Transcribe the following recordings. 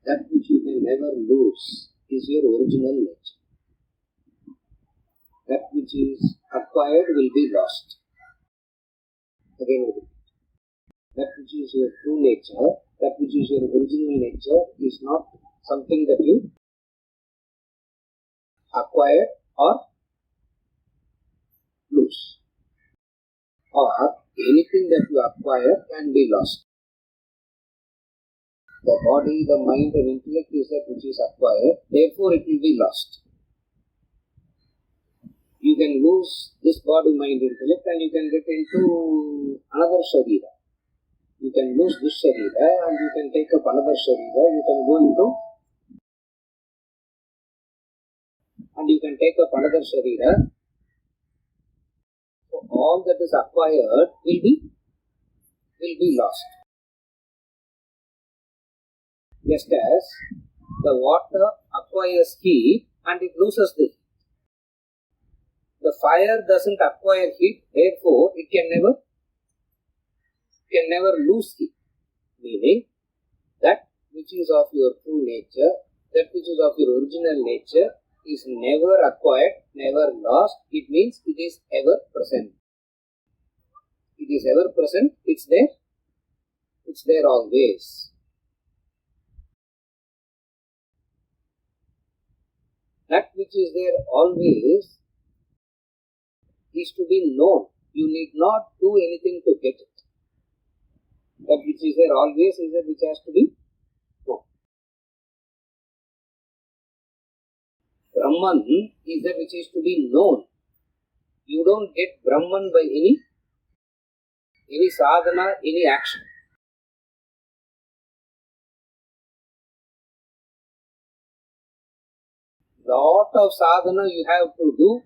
That which you can never lose is your original nature. That which is acquired will be lost. Again, that which is your true nature, that which is your original nature is not something that you acquire or lose. Or anything that you acquire can be lost. The body, the mind and intellect is that which is acquired, therefore it will be lost. You can lose this body, mind, intellect and you can get into another sharira. You can lose this sharira and you can take up another sharira. You can go into and you can take up another sharira. So all that is acquired will be lost. Just as the water acquires heat and it loses the heat. The fire doesn't acquire heat, therefore it can never lose heat. Meaning, that which is of your true nature, that which is of your original nature is never acquired, never lost. It means it is ever present. It is ever present, it's there always. That which is there always is to be known. You need not do anything to get it. That which is there always is that which has to be known. Brahman is that which is to be known. You don't get Brahman by any sadhana, any action. Lot of sadhana you have to do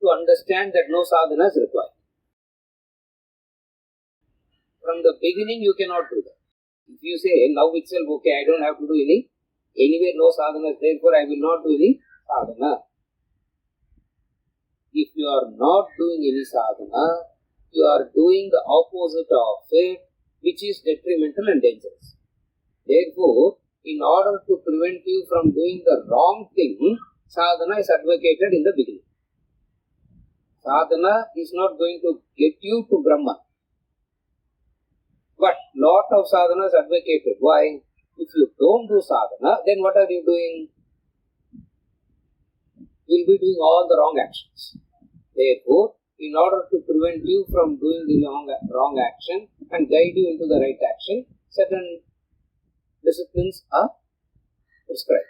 to understand that no sadhana is required. From the beginning you cannot do that. If you say now itself, okay, I don't have to do anyway no sadhana, therefore I will not do any sadhana. If you are not doing any sadhana, you are doing the opposite of it, which is detrimental and dangerous. Therefore, in order to prevent you from doing the wrong thing, sadhana is advocated in the beginning. Sadhana is not going to get you to Brahman. But lot of sadhana is advocated. Why? If you don't do sadhana, then what are you doing? You will be doing all the wrong actions. Therefore, in order to prevent you from doing the wrong action and guide you into the right action, certain disciplines are prescribed.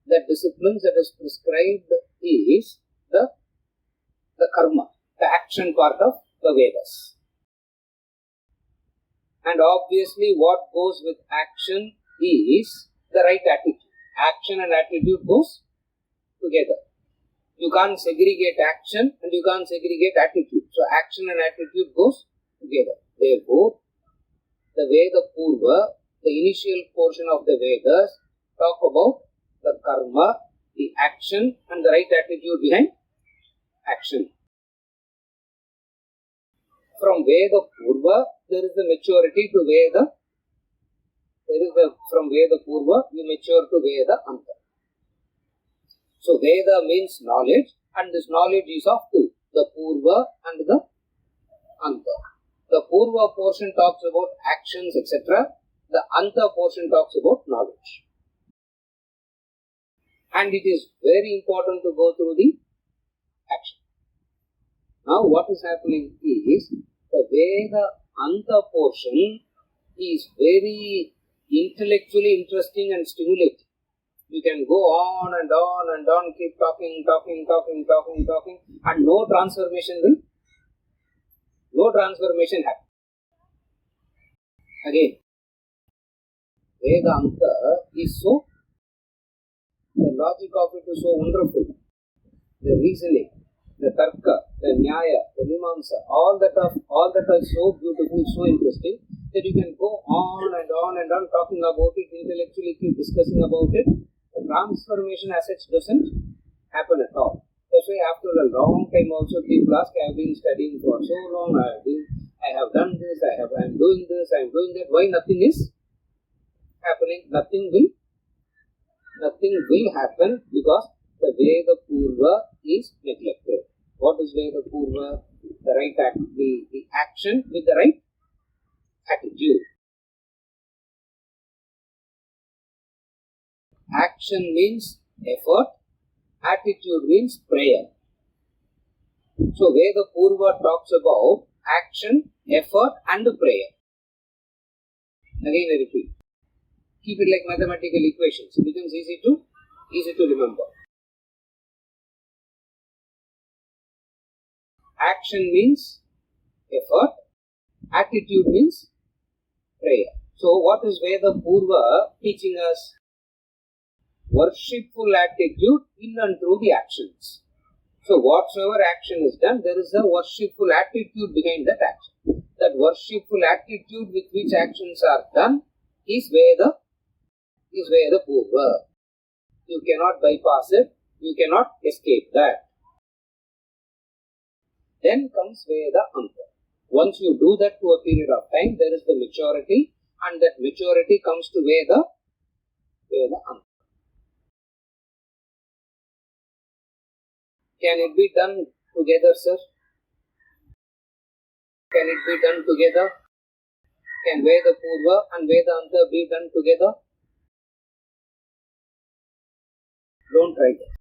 The disciplines that is prescribed is the karma, the action part of the Vedas. And obviously what goes with action is the right attitude. Action and attitude goes together. You can't segregate action and you can't segregate attitude. So action and attitude goes together. Therefore, the Veda Purva, the initial portion of the Vedas, talk about the karma, the action and the right attitude behind action. From Veda Purva, there is the maturity to Veda. From Veda Purva, you mature to Veda Anta. So Veda means knowledge, and this knowledge is of two, the Purva and the Anta. The Purva portion talks about actions, etc. The Anta portion talks about knowledge. And it is very important to go through the action. Now what is happening is, the Veda Anta portion is very intellectually interesting and stimulating. You can go on and on and on, keep talking, and no transformation happens. Again, Vedanta is the logic of it is so wonderful. The reasoning, the tarka, the nyaya, the mimamsa, all that are so beautiful, so interesting, that you can go on and on and on talking about it, intellectually keep discussing about it. The transformation as such doesn't happen at all. That's why after a long time also people ask, I have been studying for so long, I have done this, I am doing this, I am doing that, why nothing is happening? Nothing will happen because the Veda Purva is neglected. What is Veda Purva? The right act, the action with the right attitude. Action means effort, attitude means prayer. So Veda Purva talks about action, effort and prayer. Again I repeat. Keep it like mathematical equations. It becomes easy to remember. Action means effort, attitude means prayer. So what is Veda Purva teaching us? Worshipful attitude in and through the actions. So whatsoever action is done, there is a worshipful attitude behind that action. That worshipful attitude with which actions are done is Veda Purva. You cannot bypass it. You cannot escape that. Then comes Veda Anta. Once you do that to a period of time, there is the maturity, and that maturity comes to Veda Anta. Can it be done together, sir? Can it be done together? Can Veda Purva and Veda Anta be done together? Don't try that.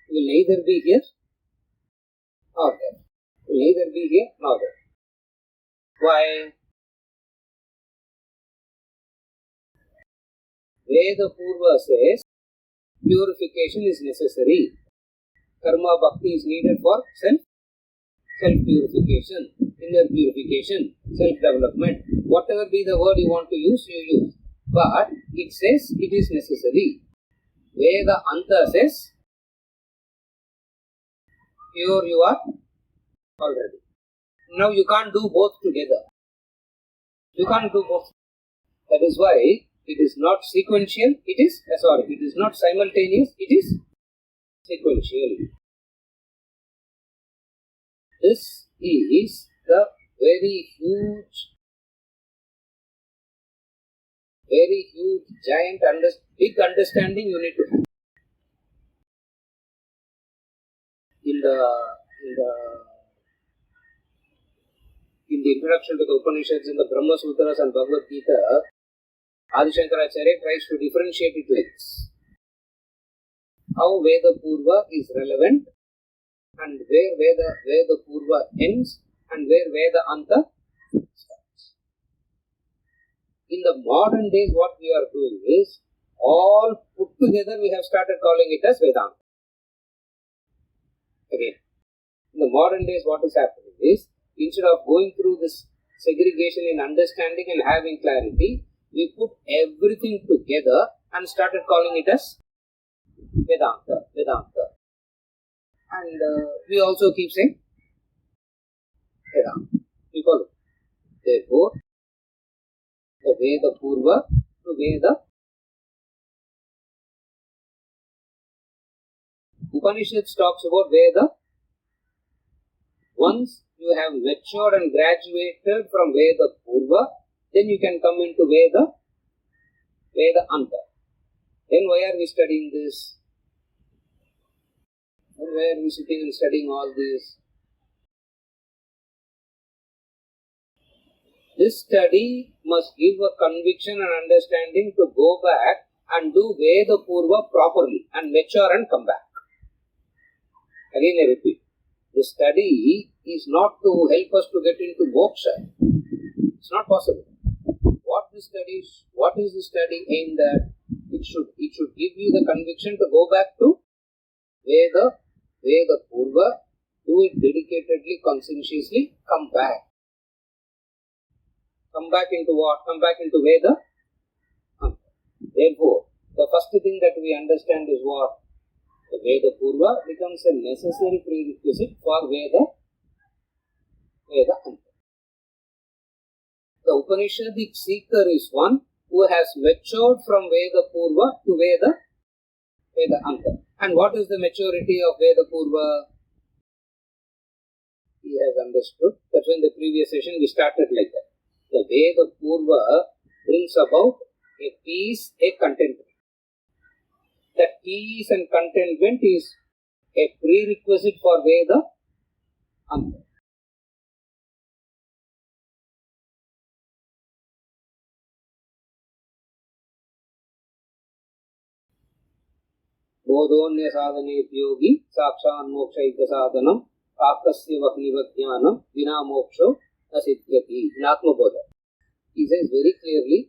You will neither be here nor there. You will neither be here nor there. Why? Veda Purva says purification is necessary. Karma Bhakti is needed for self-purification, inner purification, self-development. Whatever be the word you want to use, you use. But it says it is necessary. Veda Anta says pure you are already. Now you can't do both together. You can't do both. That is why it is not sequential. It is not simultaneous. It is sequential. This is the very huge, giant, big understanding you need to have. In the introduction to the Upanishads, in the Brahma Sutras and Bhagavad Gita, Adi Shankaracharya tries to differentiate it like this. How Veda Purva is relevant, and where Veda Purva ends and where Veda Anta starts. In the modern days, what we are doing is, all put together we have started calling it as Vedanta. Again, in the modern days what is happening is, instead of going through this segregation in understanding and having clarity, we put everything together and started calling it as Vedanta. And we also keep saying Vedanta. We call it. Therefore, the Veda Purva to Veda. Upanishads talks about Veda. Once you have matured and graduated from Veda Purva, then you can come into Veda Anta. Then why are we studying this? And why are we sitting and studying all this? This study must give a conviction and understanding to go back and do Veda Purva properly and mature and come back. Again I repeat, the study is not to help us to get into moksha. It's not possible. What is the study aimed at? It should give you the conviction to go back to Veda Purva, do it dedicatedly, conscientiously, come back. Come back into what? Come back into Veda. Therefore, the first thing that we understand is what? The Veda Purva becomes a necessary prerequisite for Veda Anta. The Upanishadic seeker is one who has matured from Veda Purva to Veda Anta. And what is the maturity of Veda Purva? He has understood. That's why in the previous session we started like that. The Veda Purva brings about A peace, a contentment. That peace and contentment is a prerequisite for Veda Anta. बोधोन्य साधनेत्योगी साक्षान्मोक्षैक साधनम आप्तस्य वह्निव ज्ञानम विना मोक्षो न सिद्ध्यति. In Atmabodha, he says very clearly,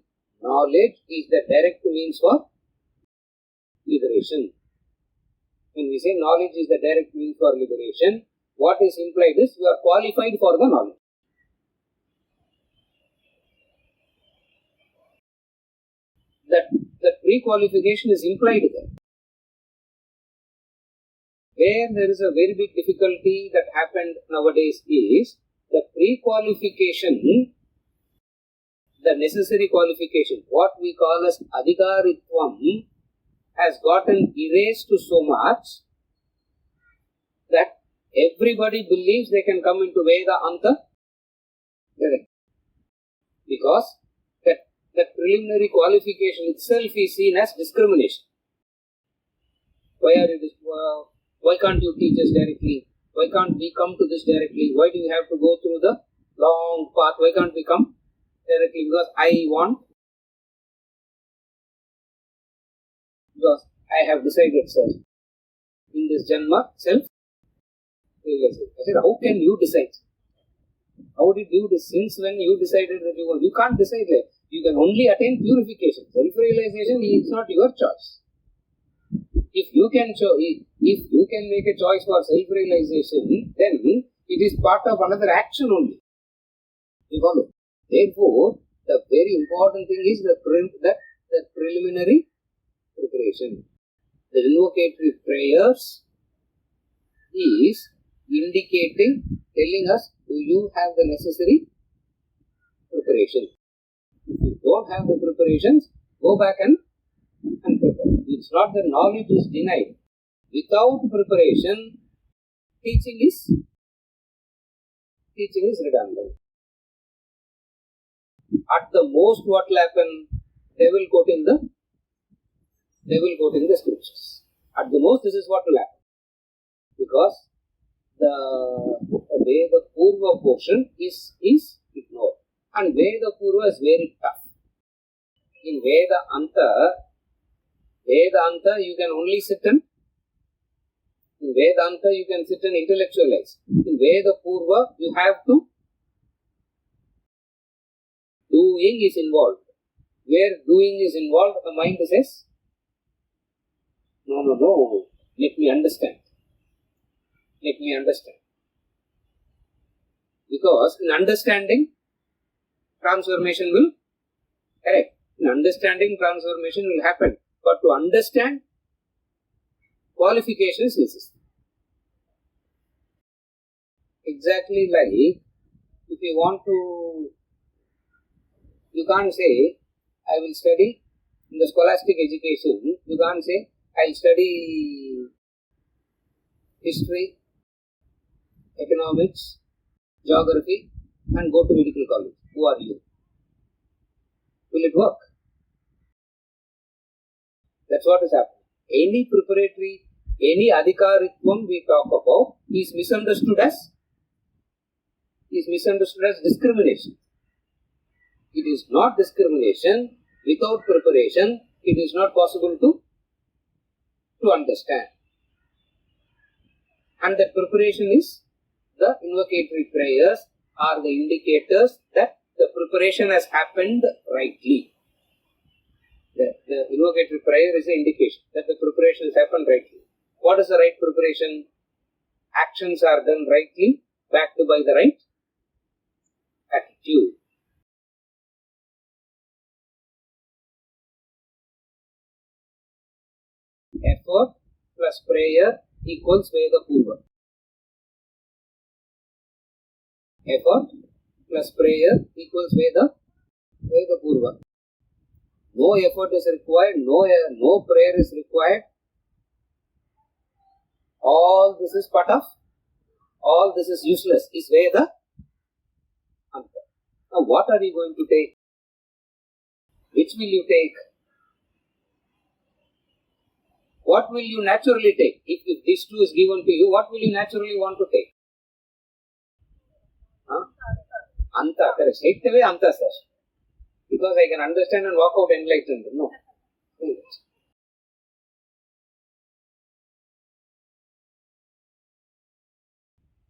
knowledge is the direct means for liberation. When we say knowledge is the direct means for liberation, what is implied is you are qualified for the knowledge. That pre-qualification is implied there. Where there is a very big difficulty that happened nowadays is the pre-qualification, the necessary qualification, what we call as adhikaritvam, has gotten erased to so much that everybody believes they can come into Veda Anta direct. Because that preliminary qualification itself is seen as discrimination. Why can't you teach us directly? Why can't we come to this directly? Why do you have to go through the long path? Why can't we come directly? Because I have decided, sir, in this Janma, self-realization. I said, how can you decide? How did you decide? Since when you decided that you want? You can't decide that. You can only attain purification. Self-realization is not your choice. If you can make a choice for self-realization, then it is part of another action only. You follow? Therefore, the very important thing is the preliminary preparation. The invocatory prayers is indicating, telling us, do you have the necessary preparation? If you don't have the preparations, go back and prepare. It's not that knowledge is denied. Without preparation, teaching is redundant. At the most, what will happen? They will quote in the scriptures. At the most, this is what will happen. Because the Veda Purva portion is ignored. And Veda Purva is very tough. In Veda Anta, you can only sit and intellectualize. In Veda Purva, you have to, doing is involved. Where doing is involved, the mind says, no, let me understand. Because in understanding, transformation will happen. But to understand, qualification is necessary. Exactly like if you want to, you can't say, I will study in the scholastic education. You can't say, I will study history, economics, geography, and go to medical college. Who are you? Will it work? That's what is happening. Any preparatory, any adhikaritvam we talk about is misunderstood as discrimination. It is not discrimination. Without preparation, it is not possible to understand. And that preparation is the invocatory prayers are the indicators that the preparation has happened rightly. The invocatory prayer is an indication that the preparation has happened rightly. What is the right preparation? Actions are done rightly, backed by the right attitude. Effort plus prayer equals Veda Purva. Effort plus prayer equals Veda Purva. No effort is required, no prayer is required. All this is useless, is Veda Anta. Now what are you going to take? Which will you take? What will you naturally take? If this two is given to you, what will you naturally want to take? Anta, correct. Straight away Anta, sir. Because I can understand and walk out enlightened. No.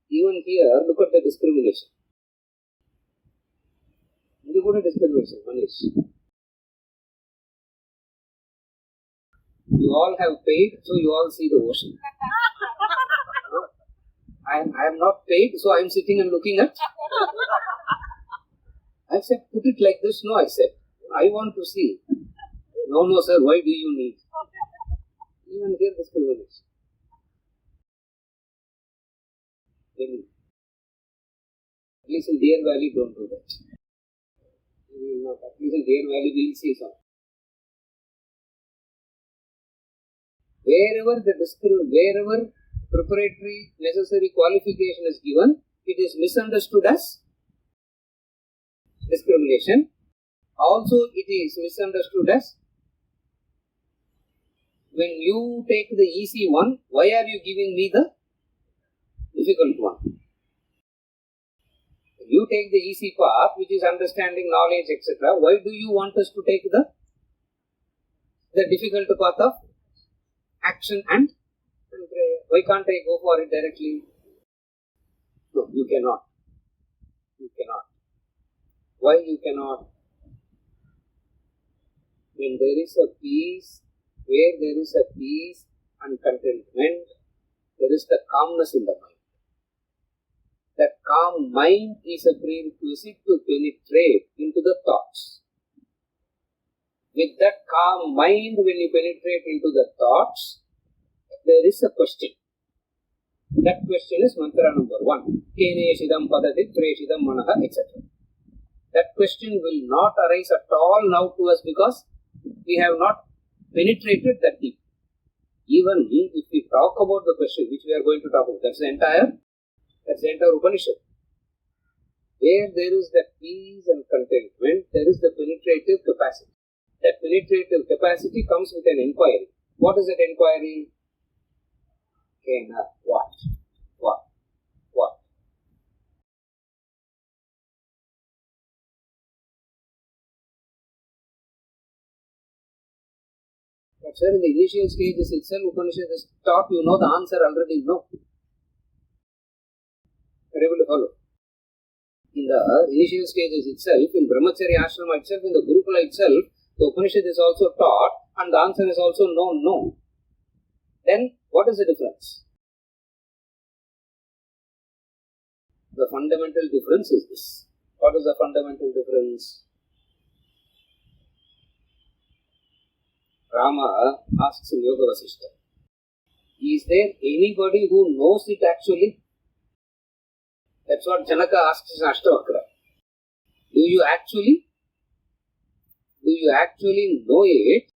Even here, look at the discrimination. Look at the discrimination, Manish. You all have paid, so you all see the ocean. I am not paid, so I am sitting and looking at. I said, put it like this. No, I said, I want to see. No, sir, why do you need? Even here, discrimination. Maybe. At least in Deer Valley, don't do that. At least in Deer Valley, we will see some. Wherever preparatory necessary qualification is given, it is misunderstood as discrimination. Also, it is misunderstood as when you take the easy one, why are you giving me the difficult one? You take the easy path, which is understanding, knowledge, etc. Why do you want us to take the difficult path of action and prayer? Why can't I go for it directly? No, you cannot. You cannot. Why you cannot? When there is a peace, where there is a peace and contentment, there is the calmness in the mind. That calm mind is a prerequisite to penetrate into the thoughts. With that calm mind, when you penetrate into the thoughts, there is a question. That question is mantra number 1. Keneshidam padati preshidam manaha, etc. That question will not arise at all now to us because we have not penetrated that deep. Even if we talk about the question which we are going to talk about, that's the entire Upanishad. Where there is that peace and contentment, there is the penetrative capacity. That penetrative capacity comes with an inquiry. What is that inquiry? What? But sir, in the initial stages itself, Upanishad is taught, you know the answer already, no. You are able to follow. In the initial stages itself, in Brahmacharya Ashrama itself, in the Gurukula itself, the Upanishad is also taught and the answer is also no. Then, what is the difference? The fundamental difference is this. What is the fundamental difference? Rama asks in Yoga Vasishtha, is there anybody who knows it actually? That's what Janaka asks in Ashtavakra. Do you actually know it,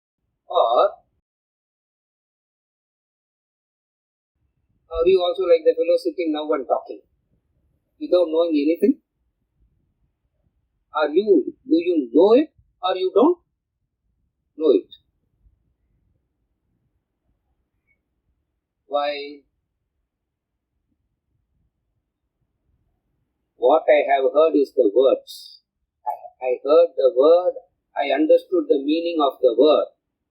or are you also like the fellow sitting now and talking without knowing anything? Do you know it or you don't know it? Why? What I have heard is the words. I heard the word, I understood the meaning of the word.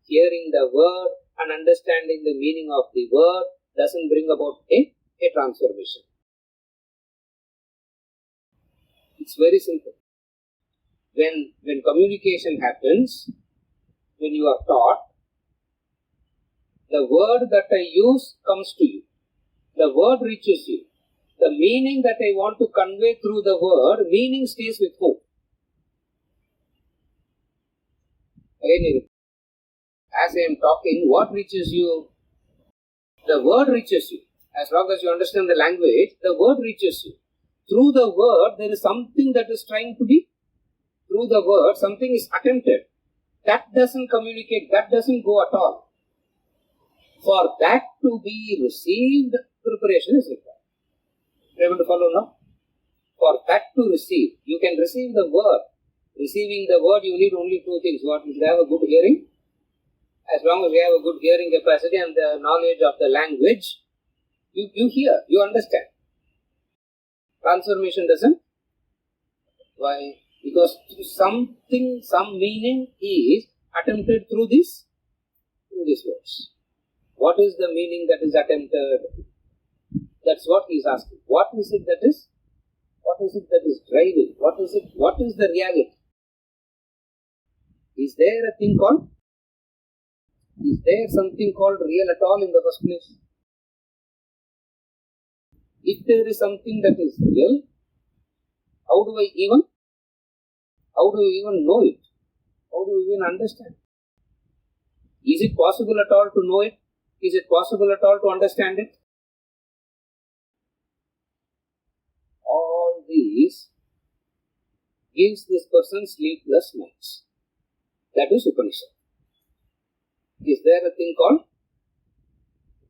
Hearing the word and understanding the meaning of the word doesn't bring about a transformation. It's very simple. When communication happens, when you are taught, the word that I use comes to you. The word reaches you. The meaning that I want to convey through the word, meaning stays with whom? Again, as I am talking, what reaches you? The word reaches you. As long as you understand the language, the word reaches you. Through the word, there is something that is trying to be. Through the word, something is attempted. That doesn't communicate, that doesn't go at all. For that to be received, preparation is required. You are able to follow now? For that to receive, you can receive the word. Receiving the word, you need only two things. What? You should have a good hearing. As long as you have a good hearing capacity and the knowledge of the language, you hear, you understand. Transformation doesn't. Why? Because something, some meaning is attempted through these words. What is the meaning that is attempted? That's what he is asking. What is it that is driving? What is the reality? Is there a thing called? Is there something called real at all in the first place? If there is something that is real, how do you even know it? How do you even understand? Is it possible at all to know it? Is it possible at all to understand it? All these gives this person sleepless nights. That is Upanishad. Is there a thing called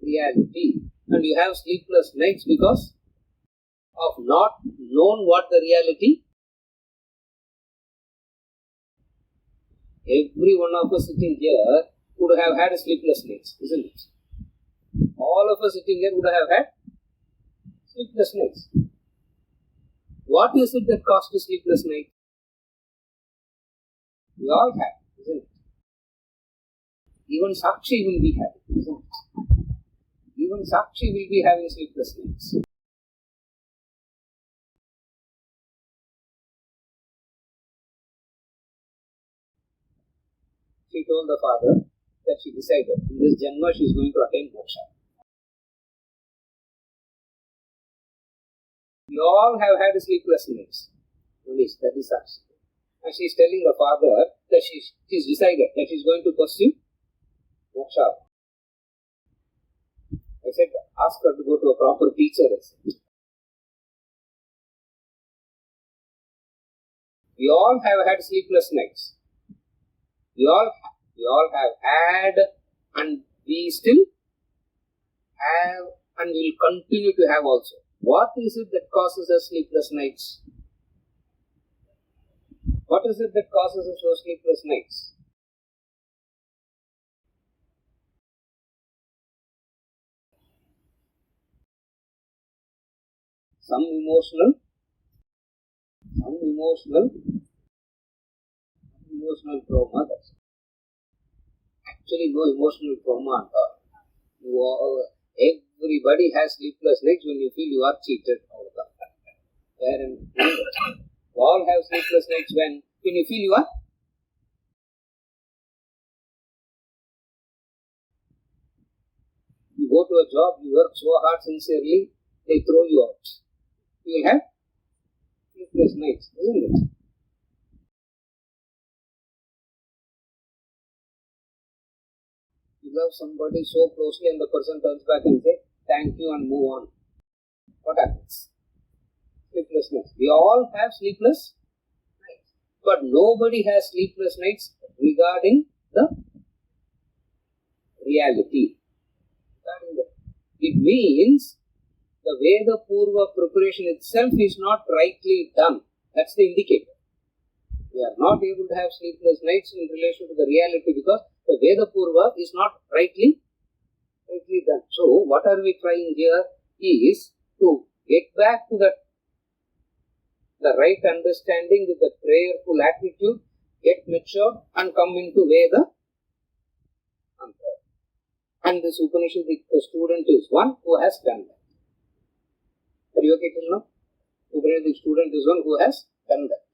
reality? And you have sleepless nights because of not known what the reality. Every one of us sitting here would have had sleepless nights, isn't it? All of us sitting here would have had sleepless nights. What is it that caused a sleepless night? We all have, isn't it? Even Sakshi will be having, isn't it? Even Sakshi will be having sleepless nights. She told the father that she decided in this Janma she is going to attain moksha. We all have had sleepless nights. That is Sakshi. And she is telling the father that she is decided that she is going to pursue moksha. I said, ask her to go to a proper teacher. We all have had sleepless nights. We all have had, and we still have, and will continue to have also. What is it that causes us sleepless nights? What is it that causes us those sleepless nights? Some emotional trauma. That's actually no emotional trauma at all. Everybody has sleepless nights when you feel you are cheated. You all have sleepless nights when you feel you are. You go to a job, you work so hard sincerely, they throw you out. You will have sleepless nights, isn't it? You love somebody so closely and the person turns back and says, thank you and move on. What happens? Sleepless nights. We all have sleepless nights. But nobody has sleepless nights regarding the reality. It means the Veda Purva preparation itself is not rightly done. That's the indicator. We are not able to have sleepless nights in relation to the reality because the Veda Purva is not rightly done. So, what are we trying here is to get back to the right understanding with the prayerful attitude, get mature and come into Veda. And this Upanishad, the student is one who has done that. Are you okay till now? Upanishad student is one who has done that.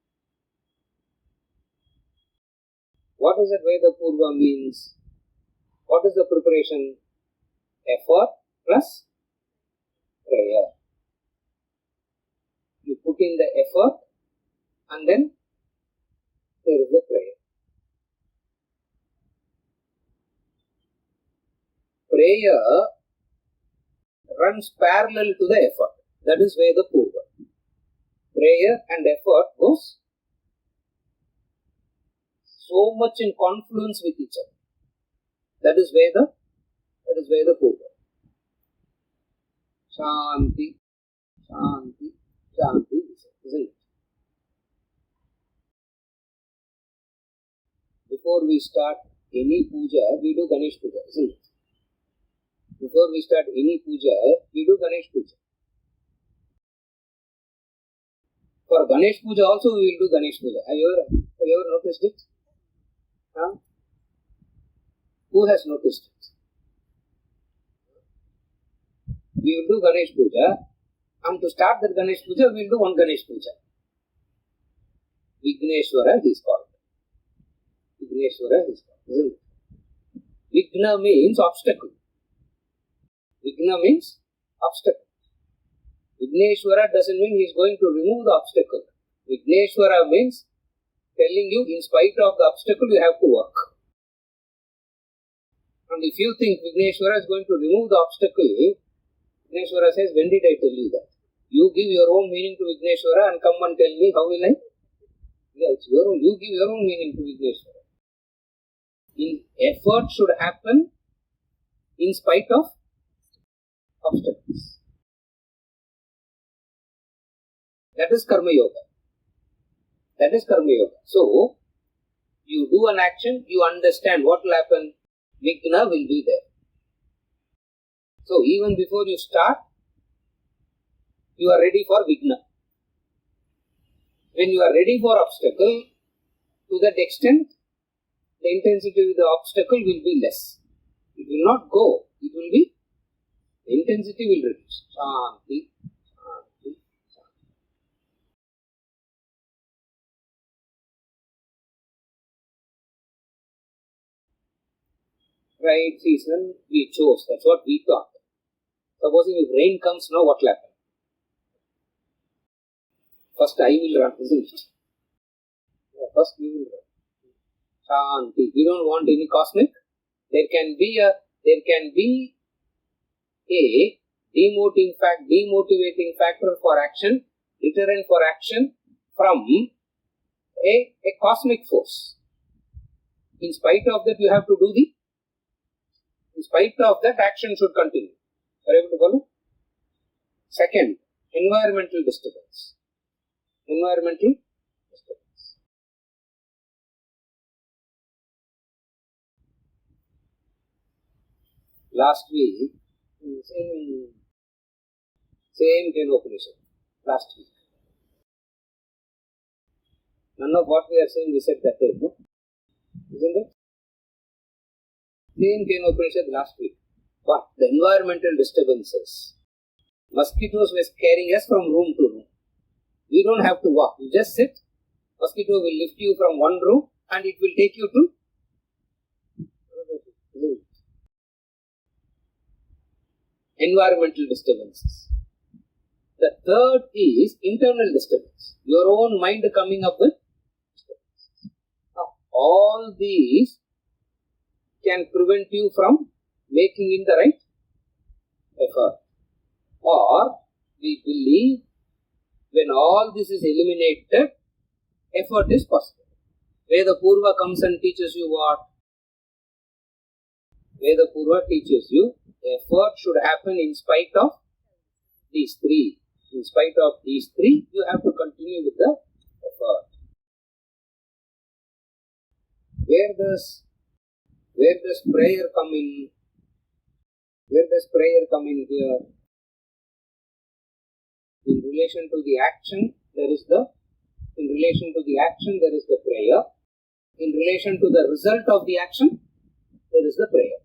What does that Veda Purva means? What is the preparation? Effort plus prayer. You put in the effort and then there is the prayer. Prayer runs parallel to the effort. That is Veda Purva. Prayer and effort goes so much in confluence with each other. That is Veda Purva. Shanti, Shanti, Shanti, isn't it? before we start any puja, we do Ganesh puja, isn't it? Before we start any puja, we do Ganesh puja. For Ganesh puja also, we will do Ganesh puja. Have you ever noticed it? Huh? Who has noticed it? We will do Ganesh puja, and to start that Ganesh puja, we will do one Ganesh puja. Vigneshwara is called. Vigneshwara is called, isn't it? Vigna means obstacle. Vigna means obstacle. Vigneshwara doesn't mean he is going to remove the obstacle. Vigneshwara means telling you, in spite of the obstacle, you have to work. And if you think Vigneshwara is going to remove the obstacle, Vigneshwara says, when did I tell you that? You give your own meaning to Vigneshwara and come and tell me, how will I? Yeah, it's your own. You give your own meaning to Vigneshwara. Effort should happen in spite of obstacles. That is Karma Yoga. That is Karma Yoga. So, you do an action, you understand what will happen. Vigna will be there. So, even before you start, you are ready for Vigna. When you are ready for obstacle, to that extent, the intensity of the obstacle will be less. It will not go. It will be, the intensity will reduce. Shanti, Shanti, Shanti. Right season we chose. That's what we thought. Supposing if rain comes now, what will happen? First I will run, isn't it? Yeah, first we will run. Shanti. We don't want any cosmic. There can be a demotivating factor for action, deterrent for action from a cosmic force. In spite of that, you have to do in spite of that, action should continue. Are you able to follow? Second, environmental disturbance. Environmental disturbance. Last week, same Kenopanishad. Last week. None of what we are saying we said that day, no? Isn't it? Same Kenopanishad last week. But the environmental disturbances. Mosquitoes were scaring us from room to room. We don't have to walk. You just sit. Mosquito will lift you from one room and it will take you to environmental disturbances. The third is internal disturbance. Your own mind coming up with disturbances. Now, all these can prevent you from making in the right effort. Or we believe when all this is eliminated, effort is possible. Veda Purva comes and teaches you what? Veda Purva teaches you effort should happen in spite of these three. In spite of these three, you have to continue with the effort. Where does prayer come in? Where does prayer come in here? In relation to the action, there is the prayer. In relation to the result of the action, there is the prayer.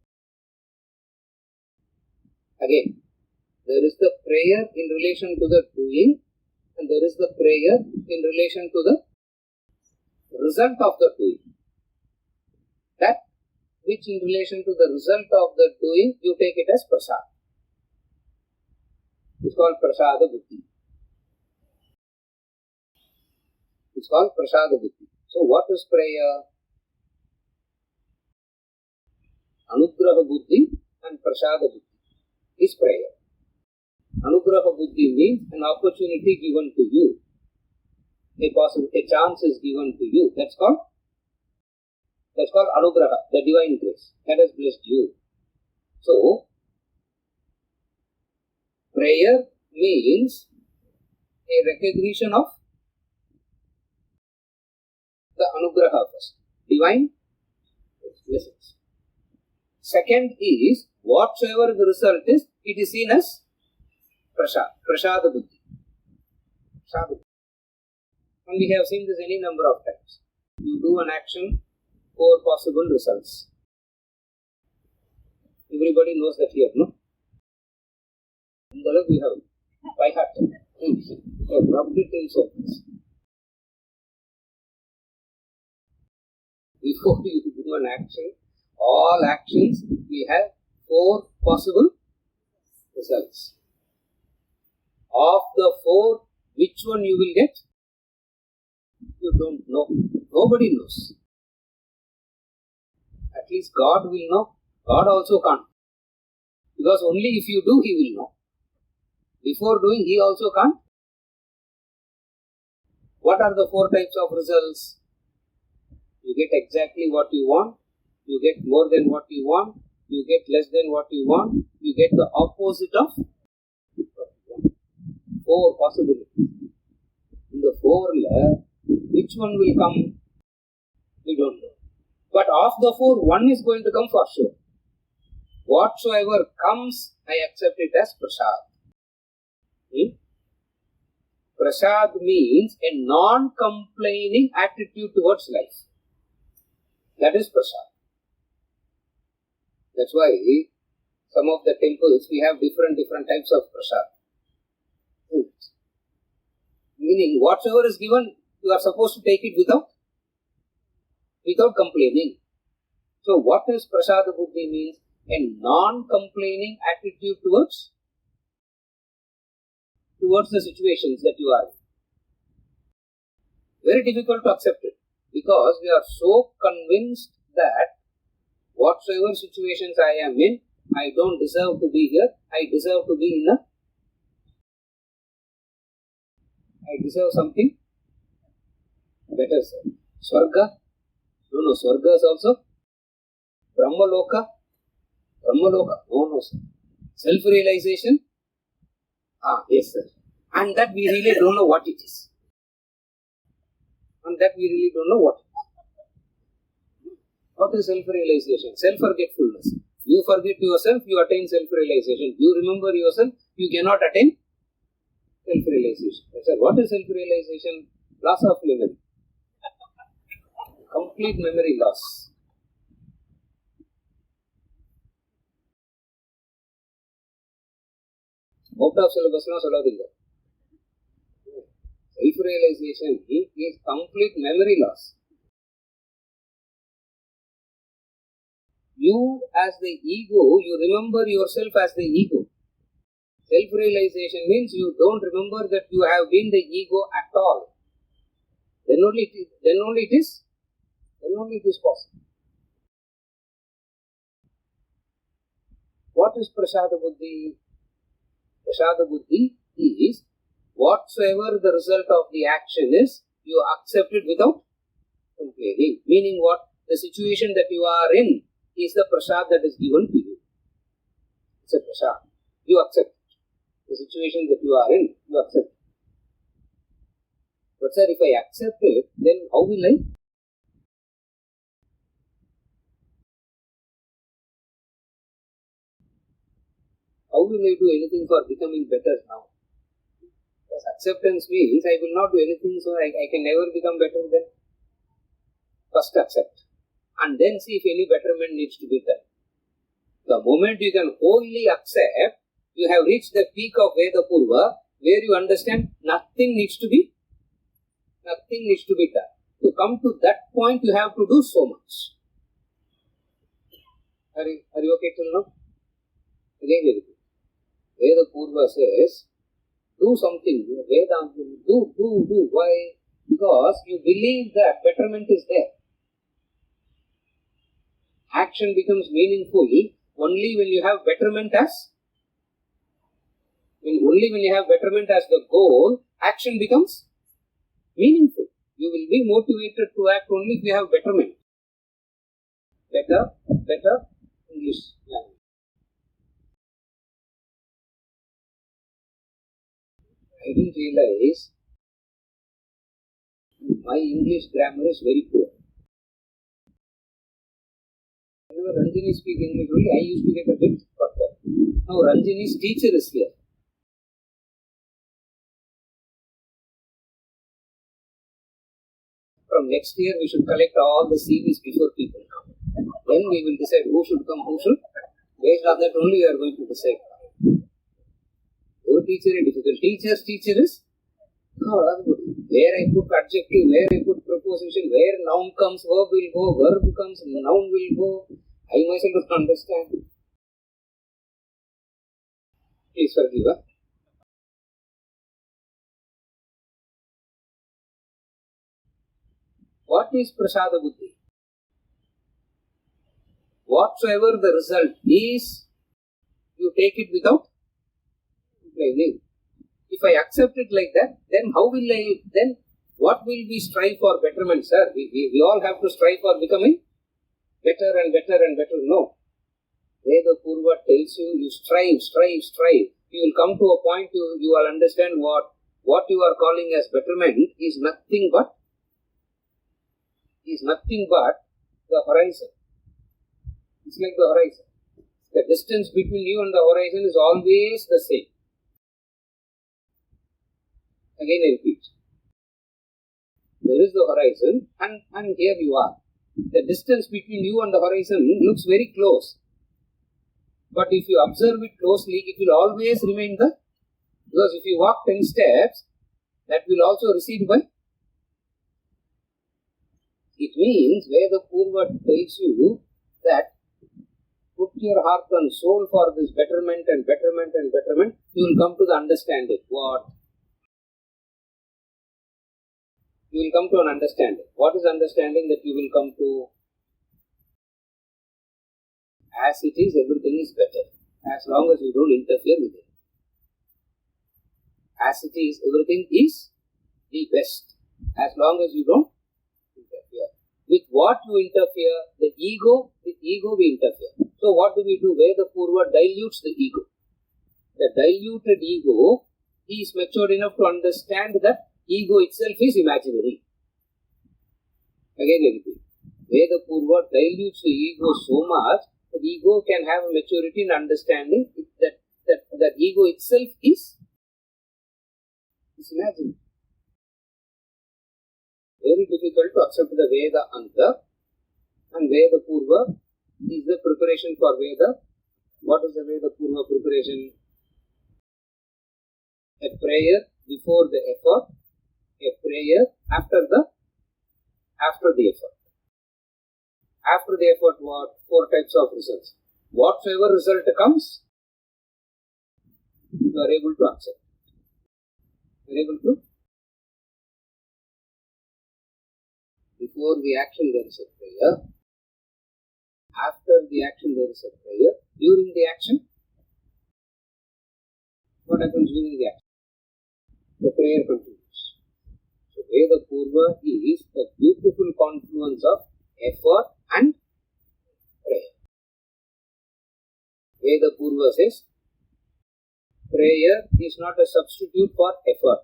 Again, there is the prayer in relation to the doing, and there is the prayer in relation to the result of the doing. That which in relation to the result of the doing, you take it as prasad. It's called prasada buddhi. It's called prasada buddhi. So what is prayer? Anugraha buddhi and prasada buddhi is prayer. Anugraha buddhi means an opportunity given to you. A chance is given to you. That's called anugraha, the divine grace that has blessed you. So, prayer means a recognition of the anugraha first, divine Lessons. Second is, whatsoever the result is, it is seen as prasad, prasada buddhi. And we have seen this any number of times. You do an action, 4 possible results. Everybody knows that here, no? In the we have by heart. We have rubbed it in circles. Before you do an action, all actions, we have 4 possible results. Of the 4, which one you will get? You don't know. Nobody knows. At least God will know. God also can't. Because only if you do, He will know. Before doing, He also can't. What are the 4 types of results? You get exactly what you want. You get more than what you want. You get less than what you want. You get the opposite of what you want. 4 possibilities. In the 4, which one will come? We don't know. But of the 4, one is going to come for sure. Whatsoever comes, I accept it as prasad. Prasad means a non-complaining attitude towards life. That is prasad. That's why some of the temples we have different types of prasad. Meaning, whatsoever is given, you are supposed to take it without complaining. So, what is prasada buddhi means? A non-complaining attitude towards the situations that you are in. Very difficult to accept it, because we are so convinced that whatsoever situations I am in, I don't deserve to be here. I deserve to be I deserve something better, sir. Swarga? No, Swarga is also Brahmaloka. No, sir. Self-realization? Yes, sir. And that we really don't know what it is. What is self-realization? Self-forgetfulness. You forget yourself, you attain self-realization. You remember yourself, you cannot attain self-realization. Sir, what is self-realization? Loss of memory. Complete memory loss. Out of syllabus na soladinga. Self-realization is complete memory loss. You as the ego, you remember yourself as the ego. Self-realization means you don't remember that you have been the ego at all. Then only it is possible. What is prasada buddhi? Prasada buddhi is whatsoever the result of the action is, you accept it without complaining. Meaning what? The situation that you are in is the prasad that is given to you. It's a prasad. You accept it. The situation that you are in, you accept it. But sir, if I accept it, then how will I? How will I do anything for becoming better now? Because acceptance means I will not do anything, so I can never become better then. First accept. And then see if any betterment needs to be done. The moment you can wholly accept, you have reached the peak of Veda Purva, where you understand nothing needs to be done. To come to that point, you have to do so much. Are you okay till now? Again, very good. Veda Purva says, do something. Vedanta, do. Why? Because you believe that betterment is there. Action becomes meaningful only when you have betterment as the goal. Action becomes meaningful. You will be motivated to act only if you have betterment. Better English language. I didn't realize my English grammar is very poor. whenever Ranjini speaks English only, I used to get a bit perturbed. Now Ranjini's teacher is here. From next year, we should collect all the CVs before people come. Then we will decide who should come, who should. Based on that only, we are going to decide. Your teacher is difficult. Teacher's teacher is where I put adjective, where I put preposition, where noun comes, verb will go, verb comes, noun will go. I myself don't understand. Please forgive us. What is prasada buddhi? Whatsoever the result is, you take it without complaining. If I accept it like that, then how will I, then what will we strive for betterment, sir? We all have to strive for becoming better and better and better. No. Veda Purva tells you, you strive. You will come to a point, you will understand what you are calling as betterment is nothing but the horizon. It's like the horizon. The distance between you and the horizon is always the same. Again I repeat. There is the horizon and here you are. The distance between you and the horizon looks very close. But if you observe it closely, it will always remain because if you walk 10 steps, that will also recede by. It means Veda Purva tells you that put your heart and soul for this betterment and betterment and betterment, you will come to the understanding. What? You will come to an understanding. What is understanding that you will come to? As it is, everything is better. As long as you don't interfere with it. As it is, everything is the best. As long as you don't interfere. With what you interfere, with ego we interfere. So what do? Veda Purva dilutes the ego. The diluted ego is matured enough to understand that ego itself is imaginary. Again I repeat. Veda Purva dilutes the ego so much that ego can have a maturity in understanding that ego itself is imaginary. Very difficult to accept the Veda Anta, and Veda Purva is the preparation for Veda. What is the Veda Purva preparation? A prayer before the effort, a prayer after the effort. After the effort, what? 4 types of results. Whatsoever result comes, you are able to accept. You are able to. Before the action there is a prayer. After the action there is a prayer. During the action, what happens during the action? The prayer continues. So Veda Purva is the beautiful confluence of effort and prayer. Veda Purva says, prayer is not a substitute for effort.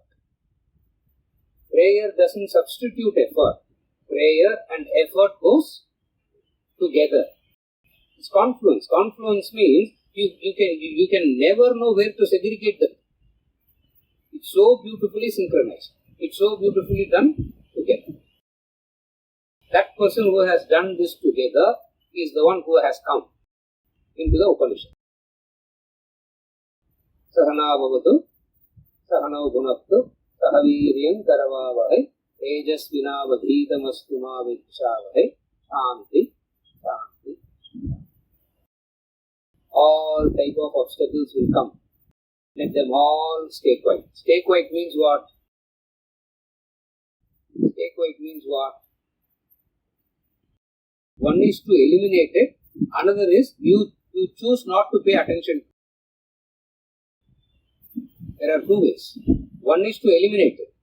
Prayer doesn't substitute effort. Prayer and effort goes together. It's confluence. Confluence means you can never know where to segregate them. It's so beautifully synchronized. It's so beautifully done together. That person who has done this together is the one who has come into the Upanishad. Sahana bhavatu, sahano bhunaktu, sahaviryam karavavahai, tejasvina vadhitamastu ma vikshavahai, shanti, shanti. All type of obstacles will come. Let them all stay quiet. Stay quiet means what? Stay quiet means what? One is to eliminate it. Another is you choose not to pay attention. There are 2 ways. One is to eliminate it.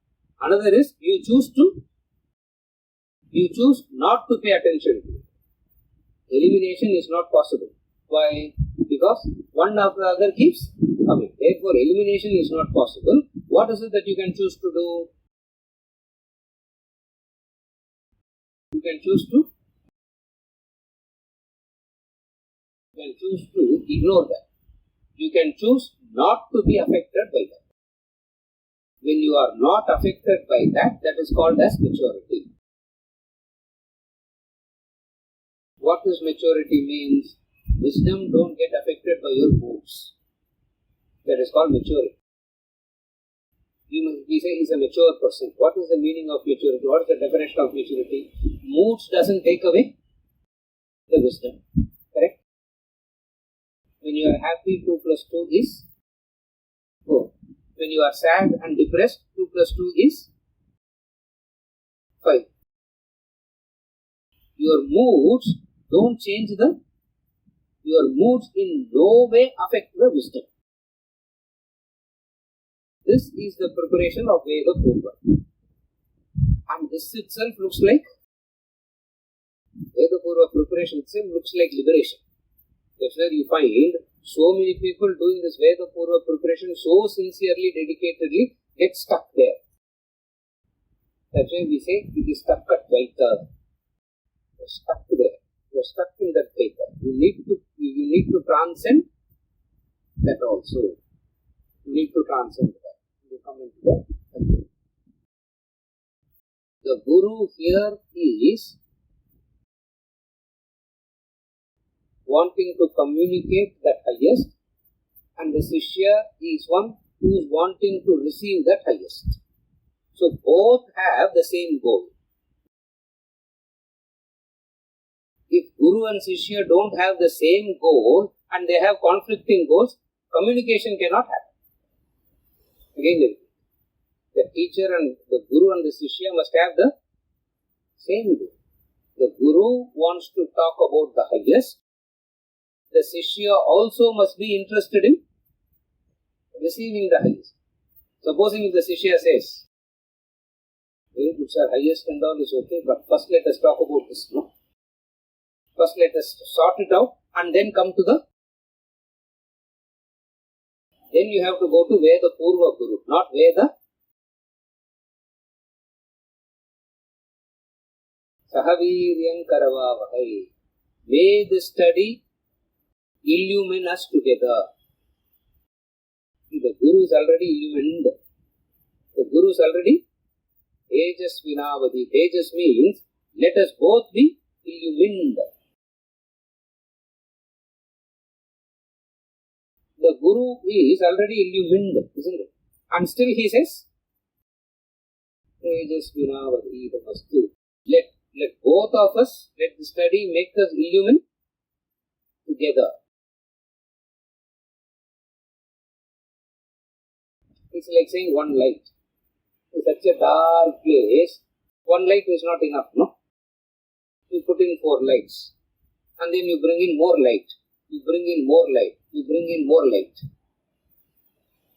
Another is you choose not to pay attention to it. Elimination is not possible. Why? Because one after the other keeps coming. Therefore, elimination is not possible. What is it that you can choose to do? You can choose to You can choose to ignore that. You can choose not to be affected by that. When you are not affected by that, that is called as maturity. What does maturity means? Wisdom don't get affected by your moods. That is called maturity. We say he's a mature person. What is the meaning of maturity? What is the definition of maturity? Moods doesn't take away the wisdom. Correct? When you are happy, 2 plus 2 is 4. When you are sad and depressed, 2 plus 2 is 5. Your moods don't change your moods in no way affect the wisdom. This is the preparation of Veda Purva. And this itself looks like, Veda Purva preparation itself looks like liberation. That's where you find so many people doing this Veda Purva preparation so sincerely, dedicatedly, get stuck there. That's why we say it is stuck at Dvaita. You're stuck there. You're stuck in that Dvaita. You need to transcend that also. You need to transcend that. You come into the Guru here is wanting to communicate that highest, and the Shishya is one who is wanting to receive that highest. So both have the same goal. If Guru and Shishya don't have the same goal and they have conflicting goals, communication cannot happen. Again, the teacher and the Guru and the Shishya must have the same goal. The Guru wants to talk about the highest. The Shishya also must be interested in receiving the highest. Supposing if the Shishya says, very good sir, highest and all is okay, but first let us talk about this. No? First let us sort it out and then come to the. Then you have to go to Veda Purva Guru, not Veda. Sahaviryam Karavavahai. May the study illumine us together. The Guru is already illumined. The Guru is already Tejas Vinavadi. Tejas means let us both be illumined. The Guru is already illumined, isn't it? And still he says, Tejas Vinavadi Namastu. Let both of us, let the study make us illumine together. It's like saying one light. In such a dark place, one light is not enough, no? You put in 4 lights. And then you bring in more light. You bring in more light. You bring in more light.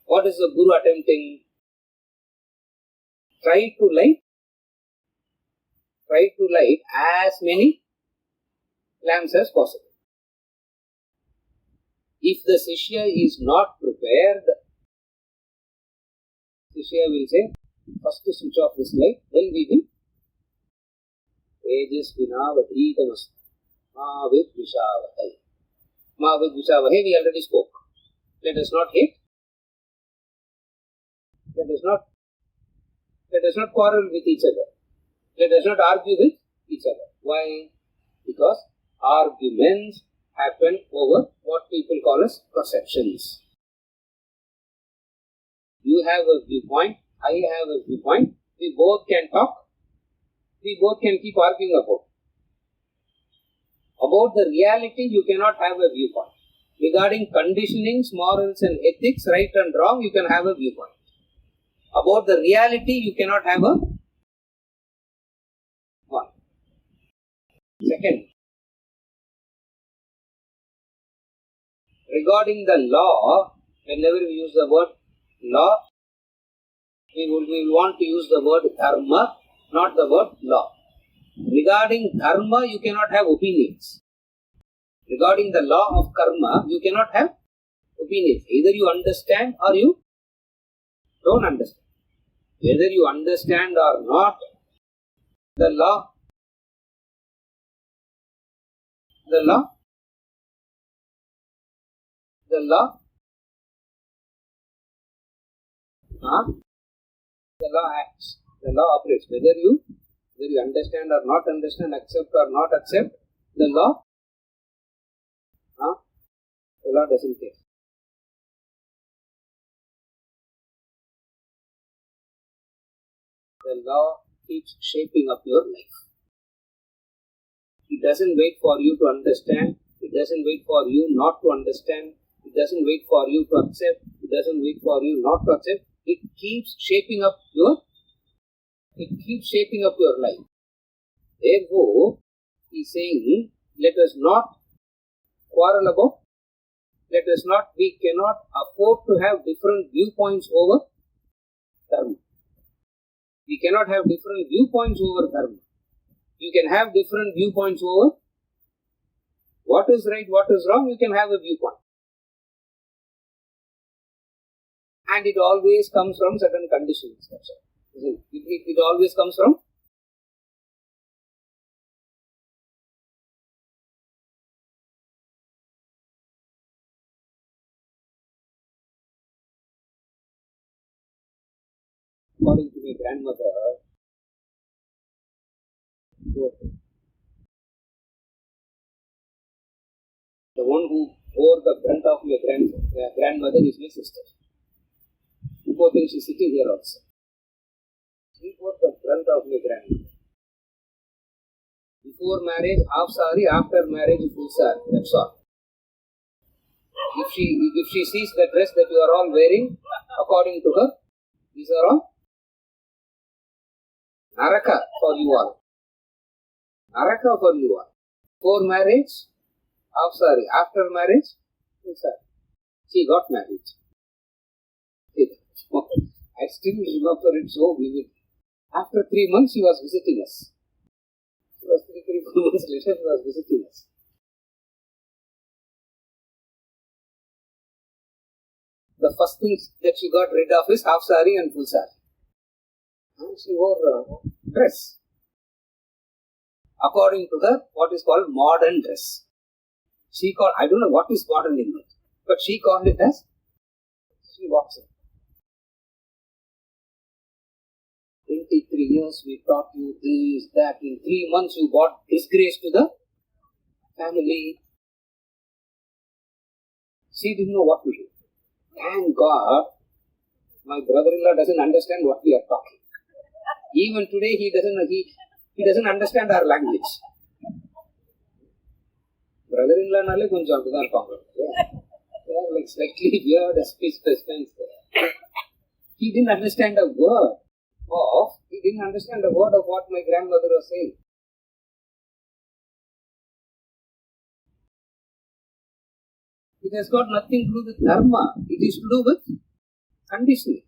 What is the Guru attempting? Try to light as many lamps as possible. If the Shishya is not prepared, Shishya will say, first to switch off this light, then we will Tejas Vinavadi Namastu. Mavid Vishavahai. Mavid Vishavahai, we already spoke. Let us not hate. Let us not quarrel with each other. Let us not argue with each other. Why? Because arguments happen over what people call as perceptions. You have a viewpoint, I have a viewpoint, we both can talk, we both can keep arguing about. About the reality, you cannot have a viewpoint. Regarding conditionings, morals and ethics, right and wrong, you can have a viewpoint. About the reality, you cannot have a one. Second, regarding the law, whenever we use the word law, we will want to use the word dharma, not the word law. Regarding dharma, you cannot have opinions. Regarding the law of karma, you cannot have opinions. Either you understand or you don't understand. Whether you understand or not, the law the law, the law acts, the law operates. Whether you understand or not understand, accept or not accept, the law doesn't care. The law keeps shaping up your life. It doesn't wait for you to understand. It doesn't wait for you not to understand. It doesn't wait for you to accept. It doesn't wait for you not to accept. It keeps shaping up your life. Therefore, he is saying, let us not quarrel about. We cannot afford to have different viewpoints over dharma. We cannot have different viewpoints over dharma. You can have different viewpoints over what is right, what is wrong. You can have a viewpoint. And it always comes from certain conditions. That's all. It always comes from according to my grandmother, the one who bore the brunt of my grandmother is my sister. Poor thing, she's sitting here also. She bore the brunt of my grandmother. Before marriage, half sari, after marriage, full sari. That's all. If she sees the dress that you are all wearing, according to her, these are all naraka for you all. Naraka for you all. Before marriage, half sari. After marriage, full sari. She got married. I still remember it so vividly. After 3 months, she was visiting us. It was 3-4 months later, she was visiting us. The first thing that she got rid of is half sari and full sari. And she wore a dress. According to her, what is called modern dress. She called, I don't know what is modern in it, but she called it as, she walks in. 23 years we taught you this, that. In 3 months you brought disgrace to the family. She didn't know what to do. Thank God, my brother-in-law doesn't understand what we are talking. Even today he doesn't understand our language. Brother-in-law naale konjam appadhaan irpaanga. They are like slightly weird speech questions there. He didn't understand a word of what my grandmother was saying. It has got nothing to do with dharma. It is to do with conditioning.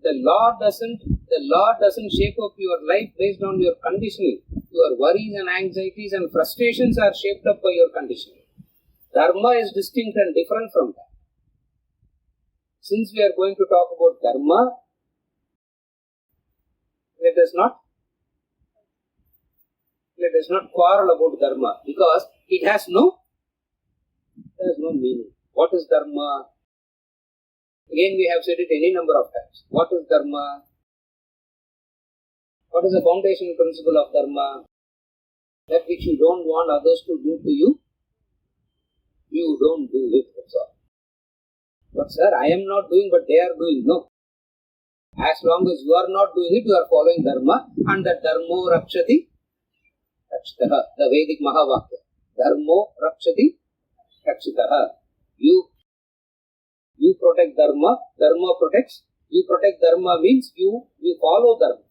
The law doesn't shape up your life based on your conditioning. Your worries and anxieties and frustrations are shaped up by your conditioning. Dharma is distinct and different from that. Since we are going to talk about dharma, let us not quarrel about dharma, because it has no meaning. What is dharma? Again, we have said it any number of times. What is dharma? What is the foundational principle of dharma? That which you don't want others to do to you, you don't do it. That's all. But sir, I am not doing, but they are doing. No. As long as you are not doing it, you are following dharma, and that dharmo rakshati rakshitaha, the Vedic Mahavakya. Dharmo rakshati rakshitaha. You protect dharma, dharma protects. You protect dharma means you follow dharma.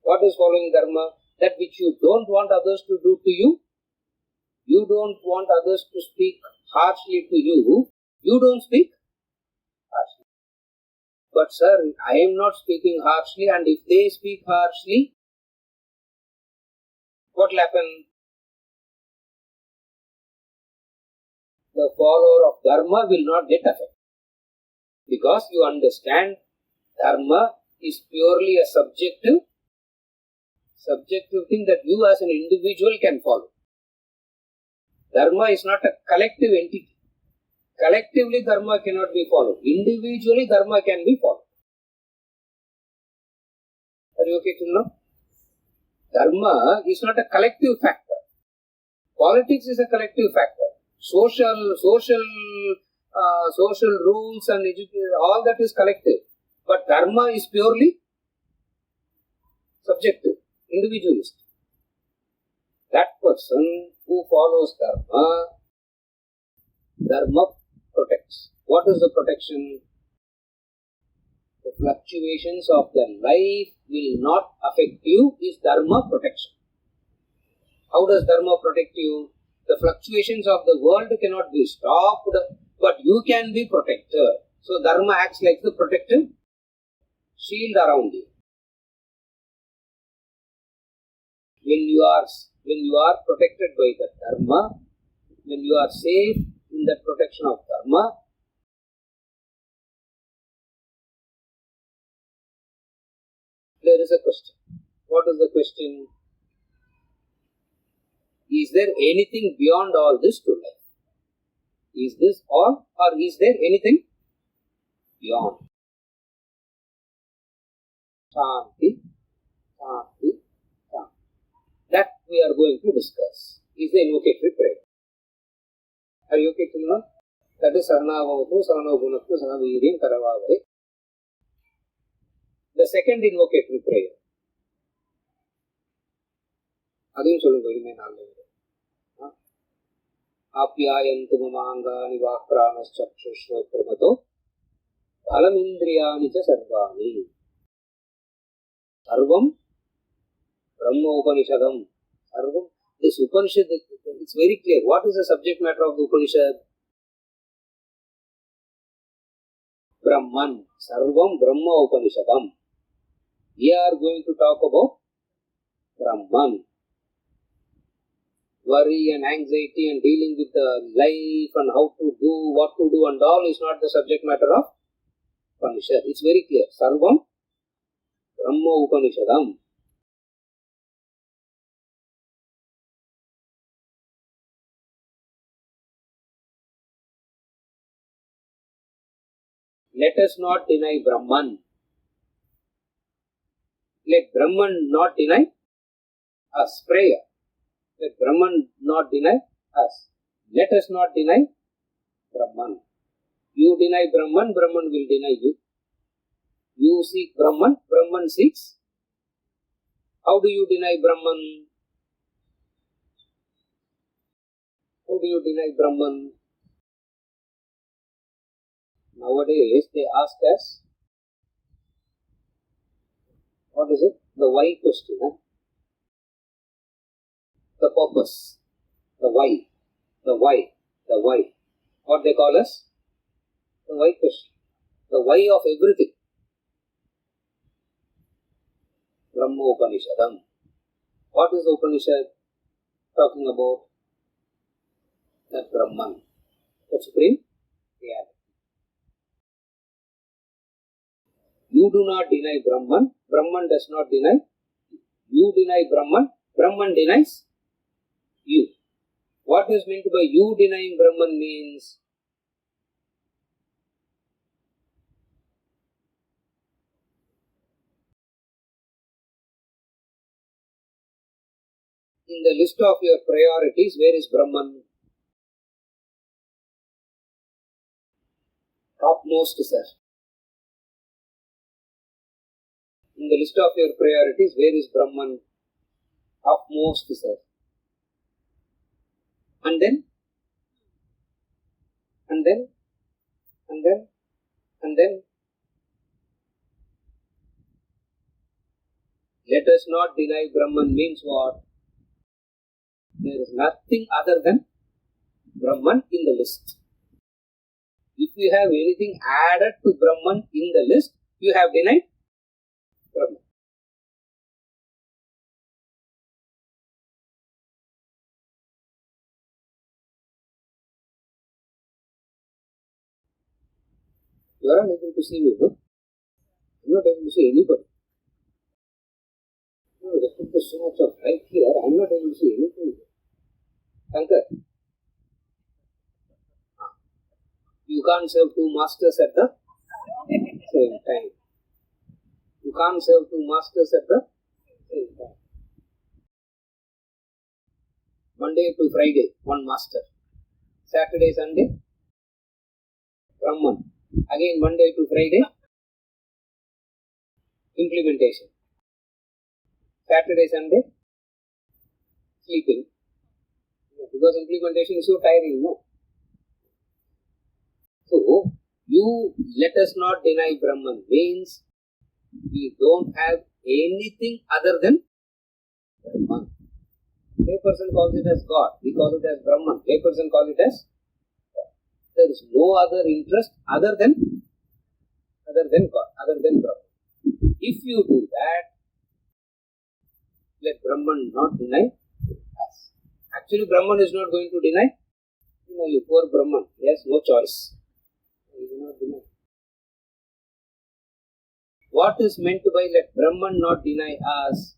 What is following dharma? That which you don't want others to do to you. You don't want others to speak harshly to you. You don't speak harshly. But sir, I am not speaking harshly, and if they speak harshly, what will happen? The follower of dharma will not get affected. Because you understand dharma is purely a subjective thing that you as an individual can follow. Dharma is not a collective entity. Collectively, dharma cannot be followed. Individually, dharma can be followed. Are you okay till now? Dharma is not a collective factor. Politics is a collective factor. Social rules and education, all that is collective. But dharma is purely subjective, individualist. That person who follows dharma protects. What is the protection? The fluctuations of the life will not affect you is dharma protection. How does dharma protect you? The fluctuations of the world cannot be stopped, but you can be protected. So dharma acts like the protective shield around you. When you are protected by the dharma, when you are safe in the protection of dharma, there is a question. What is the question? Is there anything beyond all this to life? Is this all, or is there anything beyond? Shanti, Shanti, Shanti. That we are going to discuss. Is the invocatory prayer. Are you okay till now? That is Saranavavatu, Saranagunattu, Sanavirim, Karavavare. The second invocatory prayer. Adim solunga irume naalu. Apyayantu mamangani vakranaschakshushrotamato alamindriyani cha sarvani. Sarvam Brahma Upanishadam. Sarvam. This Upanishad, it's very clear. What is the subject matter of the Upanishad? Brahman. Sarvam Brahma Upanishadam. We are going to talk about Brahman. Worry and anxiety and dealing with the life and how to do, what to do and all is not the subject matter of Upanishad. It's very clear. Sarvam Brahma Upanishadam. Let us not deny Brahman. Let Brahman not deny us. Prayer. Let Brahman not deny us. Let us not deny Brahman. You deny Brahman, Brahman will deny you. You seek Brahman, Brahman seeks. How do you deny Brahman? How do you deny Brahman? Nowadays they ask us, what is it? The why question. The purpose. The why. The why. The why. What they call us? The why question. The why of everything. Brahma Upanishadam. What is the Upanishad talking about? That Brahman. The supreme reality. You do not deny Brahman. Brahman does not deny. You deny Brahman. Brahman denies you. What is meant by you denying Brahman means? In the list of your priorities, where is Brahman? Topmost, sir. In the list of your priorities, where is Brahman? Topmost, sir. And then? Let us not deny Brahman means what? There is nothing other than Brahman in the list. If you have anything added to Brahman in the list, you have denied Brahman. You are unable to see me, no? I am not able to see anybody. No, they put so much of light here, I am not able to see anything. Shankar. can't serve two masters at the same time. You can't serve two masters at the same time. Monday to Friday, one master. Saturday, Sunday, Brahman. Again, Monday to Friday, implementation. Saturday, Sunday, sleeping. Because implementation is so tiring, no? So, you let us not deny Brahman means we don't have anything other than Brahman. A person calls it as God, we call it as Brahman. A person calls it as God. There is no other interest other than God, other than Brahman. If you do that, let Brahman not deny us. Actually, Brahman is not going to deny. You poor Brahman. He has no choice. He will not deny. What is meant by let Brahman not deny us?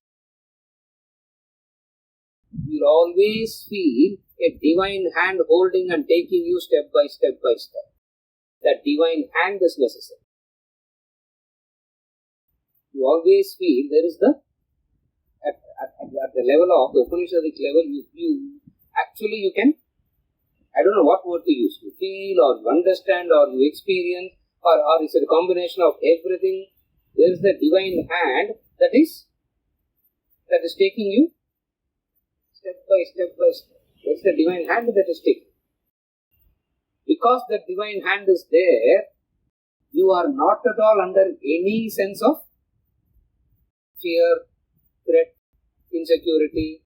You will always feel a divine hand holding and taking you step by step by step. That divine hand is necessary. You always feel there is at the level of the Upanishadic level, you can, I don't know what word to use, you feel or you understand or you experience or it's a combination of everything. There is the divine hand that is taking you step by step by step. It's the divine hand that is taking. Because the divine hand is there, you are not at all under any sense of fear, threat, insecurity.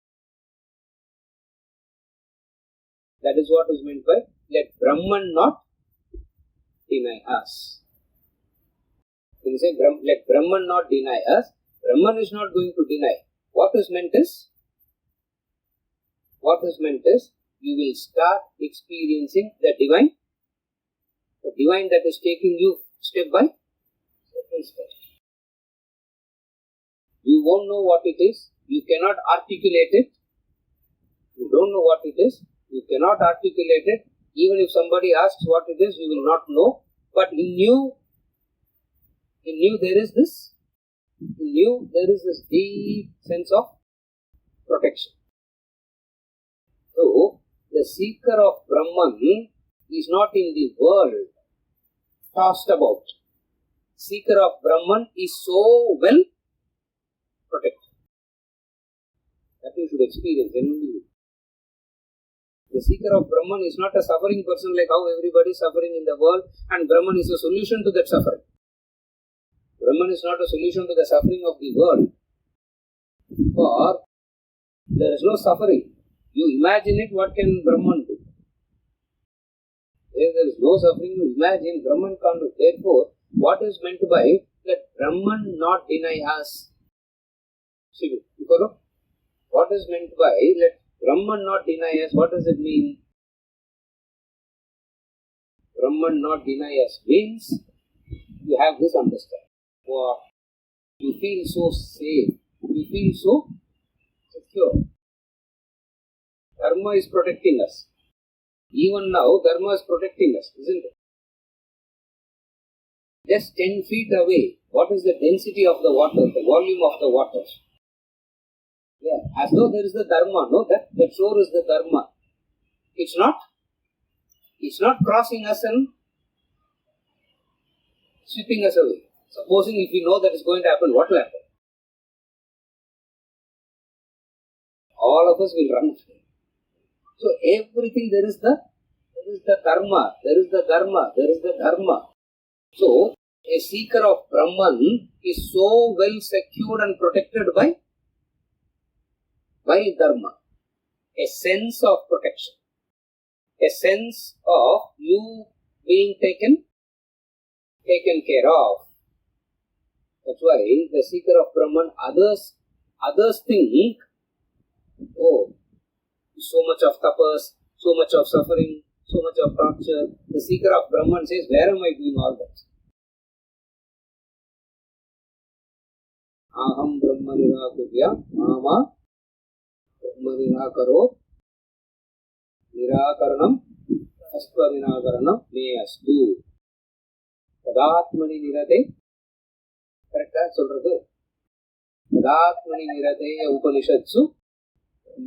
That is what is meant by let Brahman not deny us. When you say let Brahman not deny us, Brahman is not going to deny. What is meant is you will start experiencing the divine that is taking you step by step. You won't know what it is. You cannot articulate it. You don't know what it is. You cannot articulate it. Even if somebody asks what it is, you will not know. But in you there is this deep sense of protection. So, the seeker of Brahman is not in the world tossed about. Seeker of Brahman is so well protected. That you should experience. The seeker of Brahman is not a suffering person like how everybody is suffering in the world, and Brahman is a solution to that suffering. Brahman is not a solution to the suffering of the world. For there is no suffering. You imagine it, what can Brahman do? If there is no suffering, you imagine, Brahman can't do. Therefore, what is meant by let Brahman not deny us? See, you follow? What is meant by let Brahman not deny us? What does it mean? Brahman not deny us means you have this understanding. What? You feel so safe. You feel so secure. Dharma is protecting us. Even now, Dharma is protecting us, isn't it? Just 10 feet away, what is the density of the water, the volume of the water? Yeah, as though there is the Dharma, no? That shore is the Dharma. It's not crossing us and sweeping us away. Supposing if we know that is going to happen, what will happen? All of us will run. So everything there is the Dharma, there is the Dharma, there is the Dharma. So a seeker of Brahman is so well secured and protected by Dharma. A sense of protection. A sense of you being taken care of. That's why the seeker of Brahman, others think, oh, so much of tapas, so much of suffering, so much of torture. The seeker of Brahman says, where am I doing all that? Aham Brahma Nirakurya, Mama Brahma Nirakaro, Nirakaranam Astvavinavarana me astu. Tadatmani nirate. Correct? சொல்றது Tadatmani nirate Upanishadsu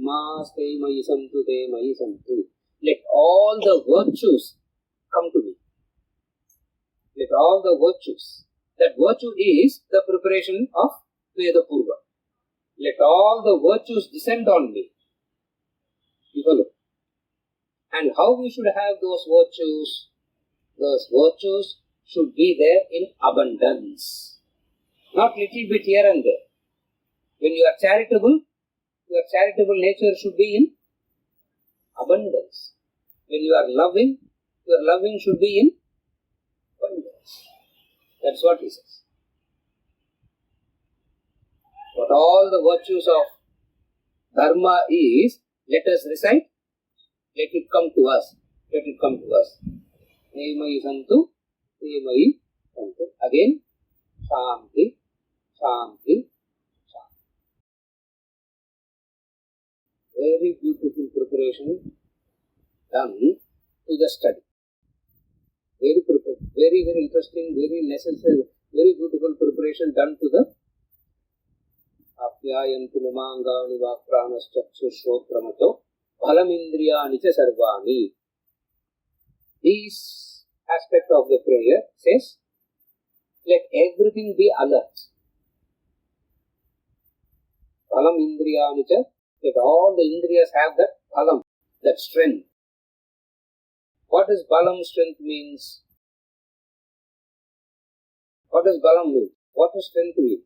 Maste mayi santu te mayi santu. Let all the virtues come to me. Let all the virtues. That virtue is the preparation of Veda Purva. Let all the virtues descend on me. You follow? And how we should have those virtues? Those virtues should be there in abundance. Not little bit here and there. When you are charitable, your charitable nature should be in abundance. When you are loving, your loving should be in abundance. That's what he says. What all the virtues of dharma is, let us recite, let it come to us. Let it come to us. Nemayi santu, nemayi santu. Again, shanti, shanti, shanti. Very beautiful preparation done to the study. Very interesting, very necessary, very beautiful preparation done to the Apyayantu Mamangani Vakranaschakshushotramato Phalamindriyani cha sarvani. This aspect of the prayer says, let everything be alert. Phalamindriyani cha, let all the indriyas have that phalam, that strength. What does balam, strength means? What does balam mean? What does strength mean?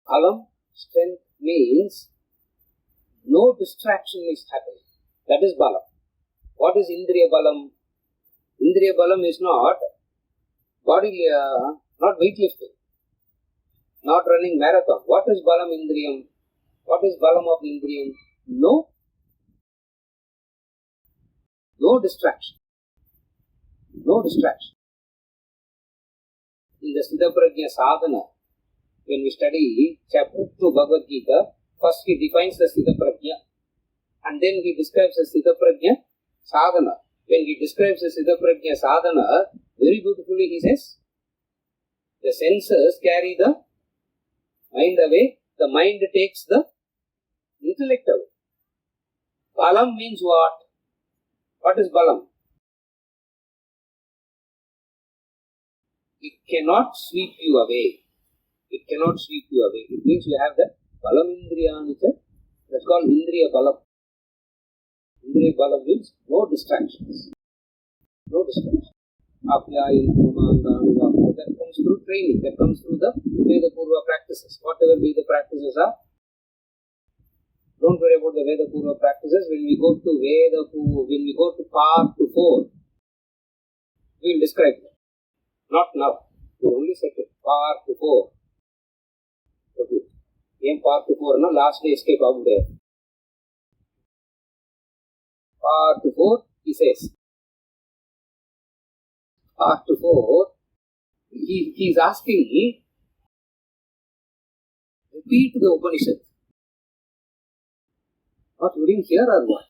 Balam, strength means no distraction is happening. That is balam. What is indriya balam? Indriya balam is not body, not weightlifting, not running marathon. What is balam indriyam? What is balam of indriyam? No distraction. No distraction. In the Siddha Prajna sadhana, when we study chapter 2 Bhagavad Gita, first he defines the Siddha Prajna and then he describes the Siddha Prajna sadhana. When he describes the Siddha Prajna sadhana, very beautifully he says, the senses carry the mind away, the mind takes the intellect away. Balam means what? What is balam? It cannot sweep you away. It cannot sweep you away. It means you have that balam indriyanica. That's called indriya balam. Indriya balam means no distractions. No distractions. That comes through training. That comes through the Veda Purva practices. Whatever Veda practices are, don't worry about the Veda Purva practices. When we go to part 4, we will describe them. Not now. We only set it. Part 4. Okay. In part 4, no, last day escape out there. Part 4, he says. Part 4, he is asking me, repeat the Upanishad. What, you didn't hear or what?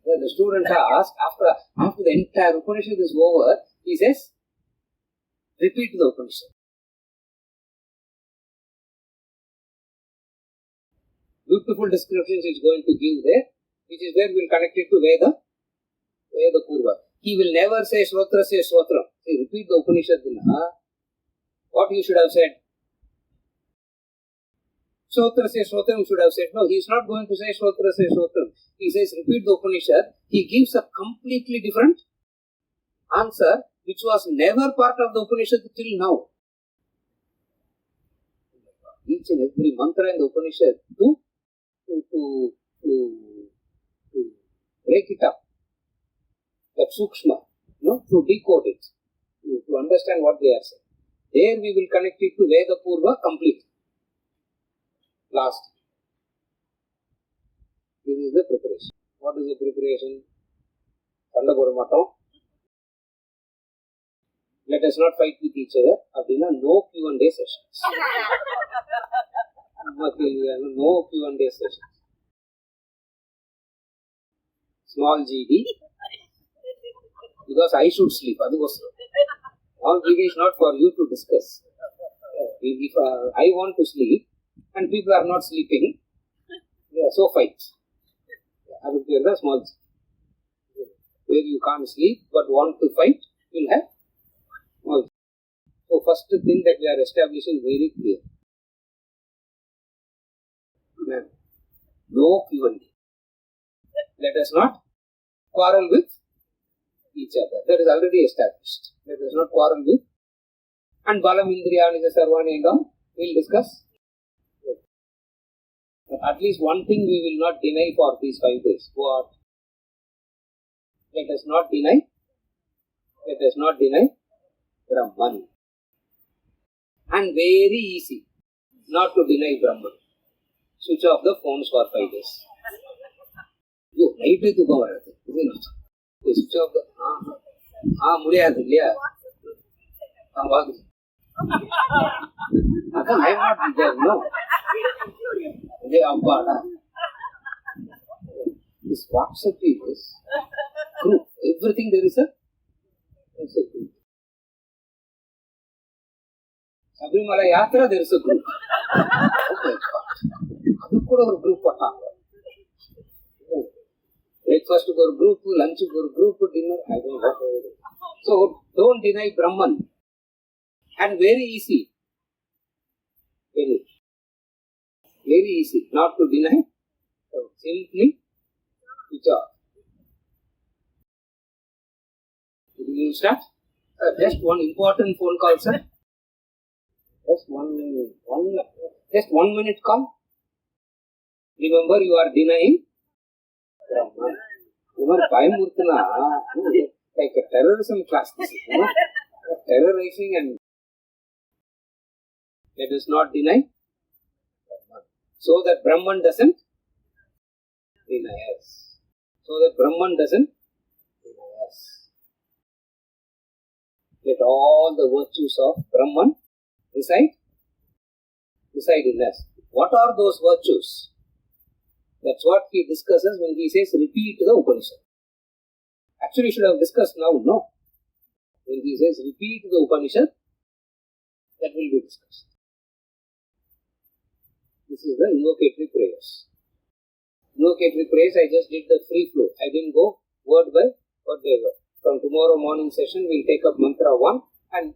Yeah, the student asked, after the entire Upanishad is over, he says, repeat the Upanishad. Beautiful descriptions is going to give there, which is where we will connect it to Veda Purva. He will never say Shrotrasya Shrotram. See, repeat the Upanishad. What you should have said? Shrotrasya Shrotram should have said. No, he is not going to say Shrotrasya Shrotram. He says repeat the Upanishad. He gives a completely different answer, which was never part of the Upanishad till now. Each and every mantra in the Upanishad to break it up, that sukshma, to decode it, to understand what they are saying. There we will connect it to Veda Purva completely. Last. This is the preparation. What is the preparation? Let us not fight with each other. No Q&A sessions. No Q&A sessions. Small GD. because I should sleep. All Gigi is not for you to discuss. If I want to sleep and people are not sleeping, so fight. I will clear the small G. Where you can't sleep but want to fight, you'll have small G. So first thing that we are establishing very clear. No Q&A. Let us not quarrel with each other. That is already established. Let us not quarrel with. And Balam Indriyani Sarvani and all, we'll discuss. But at least one thing we will not deny for these 5 days. What? Let us not deny Brahman. And very easy not to deny Brahman. Switch off the phones for 5 days. You night to go, isn't it? Switch off the. Mudiyadu, yeah. I am not there, no. This WhatsApp is group. Everything there is a group. Sabrimala Yatra, there is a group. Oh my God. That's a group. Breakfast to go group, lunch to go group, dinner, I don't know what. So don't deny Brahman. And very easy. Very easy not to deny. So simply switch off. We will start. Just one important phone call, sir. Just 1 minute call. Remember, you are denying Brahman. Remember, Bhayamurtana, like a terrorism class. This is, terrorizing, and let us not deny Brahman. So that Brahman doesn't deny us. Let all the virtues of Brahman reside in us. What are those virtues? That's what he discusses when he says repeat the Upanishad. Actually, should have discussed now, no. When he says repeat the Upanishad, that will be discussed. This is the invocatory prayers. Invocatory prayers, I just did the free flow. I didn't go word by word. From tomorrow morning session, we'll take up mantra 1 and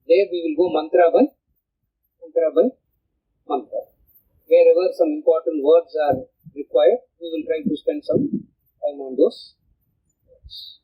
there we will go mantra by mantra. Wherever some important words are required, we will try to spend some time on those words.